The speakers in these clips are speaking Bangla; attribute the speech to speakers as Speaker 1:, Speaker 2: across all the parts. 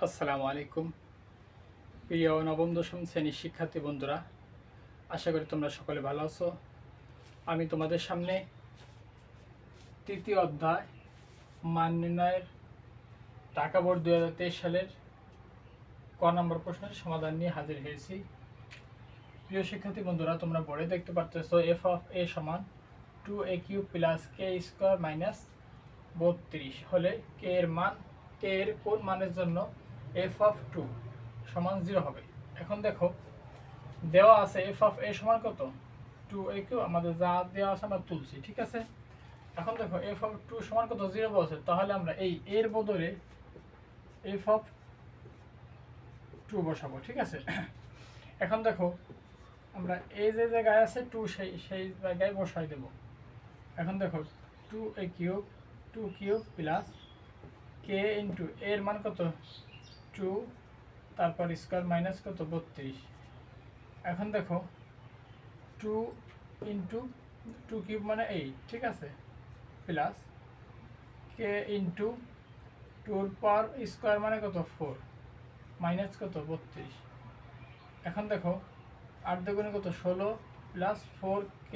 Speaker 1: আসসালামু আলাইকুম প্রিয় নবম দশম শ্রেণীর শিক্ষার্থী বন্ধুরা, আশা করি তোমরা সকলে ভালো আছো। আমি তোমাদের সামনে তৃতীয় অধ্যায় মান নির্ণয়ের ঢাকা বোর্ড 2023 সালের ক নম্বর প্রশ্নের সমাধান নিয়ে হাজির হয়েছি। প্রিয় শিক্ষার্থী বন্ধুরা, তোমরা বোর্ডে দেখতে পাচ্ছো এফ অফ এ সমান 2a³ প্লাস কে স্কোয়ার মাইনাস 32 হলে কে এর কোন মানের জন্য এফ অফ 2 সমান 0 হবে। এখন দেখো দেওয়া আছে এফ অফ এ সমান কত 2a³ আমাদের যা দেওয়া আছে আমরা তুলছি, ঠিক আছে। এখন দেখো এফ অফ 2 সমান কত 0 বলছে, তাহলে আমরা এই এর বদলে এফ অফ 2 বসাবো, ঠিক আছে। এখন দেখো আমরা এই যে জায়গায় আছে 2 সেই জায়গায় বসাই দেব। এখন দেখো 2a³ প্লাস কে ইন্টু এর মান কত 2 তারপর স্কোয়ার মাইনাস কত 32। এখন দেখো 2 ইন্টু 2³ মানে 8, ঠিক আছে, প্লাস কে ইন্টু 2 পাওয়ার স্কোয়ার মানে কত 4 মাইনাস কত 32। এখন দেখো 8 দুগুণে কত 16 প্লাস 4k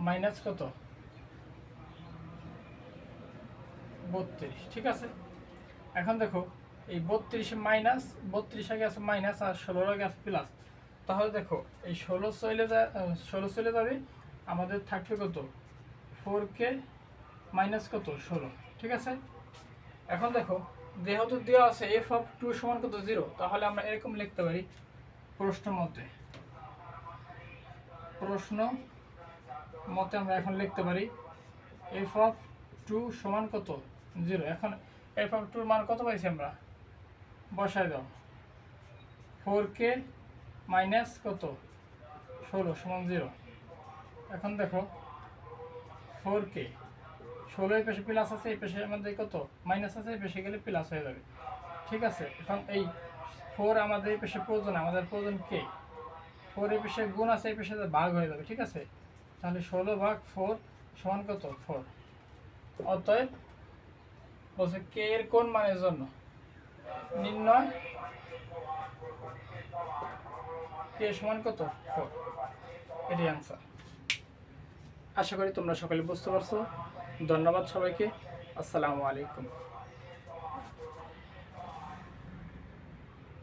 Speaker 1: মাইনাস কত 32, ঠিক আছে। এখন দেখো এই 32 মাইনাস 32 আগে আছে মাইনাস আর 16 আগে আছে প্লাস, তাহলে দেখো এই 16 চলে যাবে, আমাদের থাকবে কত 4k মাইনাস কত 16, ঠিক আছে। এখন দেখো যেহেতু দেওয়া আছে এফ অফ 2 সমান কত 0, তাহলে আমরা এরকম লিখতে পারি প্রশ্ন মতে আমরা এখন লিখতে পারি এফ অফ 2 সমান কত 0। এখন এফ অফ 2 মান কত পাইছি আমরা, বসায় দাও 4k মাইনাস কত 16 সমান 0। এখন দেখো 4k 16 এই পাশে প্লাস আছে, এই পাশে আমাদের কত মাইনাস আছে, এই পাশে গেলে প্লাস হয়ে যাবে, ঠিক আছে। এখন এই 4 আমাদের এই পাশে প্রয়োজন, আমাদের প্রয়োজন কে 4 এই পাশে গুণ আছে, এই পাশে ভাগ হয়ে যাবে, ঠিক আছে। তাহলে 16 ভাগ 4 সমান কত 4। অতএব বলছে কে এর কোন মানের জন্য নির্ণয় কে সমান কত 4, এটাই আনসার। আশা করি তোমরা সকলে বুঝতে পারছো। ধন্যবাদ সবাইকে। আসসালামু আলাইকুম।